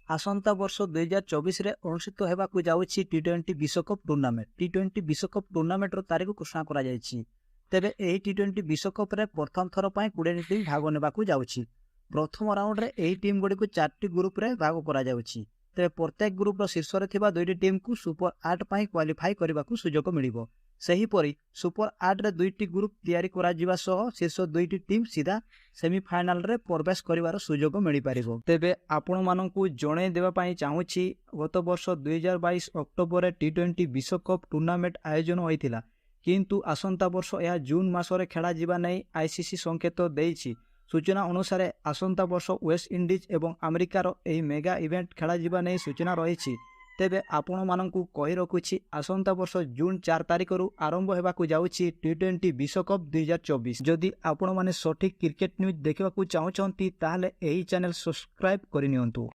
आसंता वर्ष 2024 रे अनुष्ठित हेबाकु जाउछि टी20 विश्वकप टूर्नामेंट। टी20 विश्वकप टूर्नामेंट रो तारीख घोषणा करा जायछि। तेबे एही टी20 विश्वकप रे प्रथम थर पय 20 टीम भाग नेबाकु जाउछि। प्रथम राउंड रे एही टीम गुडी को 4टी ग्रुप रे भाग करा जाउछि। तेबे प्रत्येक ग्रुप रो शीर्ष रे थिबा 2टी टीम को सुपर 8 पय क्वालिफाई करबाकू सुजोग मिलिबो। सही परी सुपर 8 रे 2टी ग्रुप तैयारी करा जिबा सह शीर्ष 2टी टीम सीधा सेमीफाइनल रे प्रवेश करिवार सुजोग मिलि पारिबो। तेबे आपण माननकु जणे देबा पई चाहूछि गत वर्ष 2022 अक्टोबर रे टी20 विश्वकप टूर्नामेंट आयोजन होइतिला, किंतु आसंता वर्ष यह जून मासरे खेला जिबा नै आईसीसी संकेत देइछि। सूचना अनुसार आसंता वर्ष वेस्ट इंडीज एवं अमेरिकार एही मेगा इवेंट खेला जिबा नै सूचना रहिछि। तेबे आपण माननकु कहि रखुछि आसंता वर्ष जून 4 तारिख रु आरंभ हेबाकु जाउछि टी20 विश्वकप 2024। जदि आपण माने सठिक क्रिकेट न्यूज देखिबाकु चाहुछंती ताहाले एही चैनल सब्सक्राइब करिनियंतु।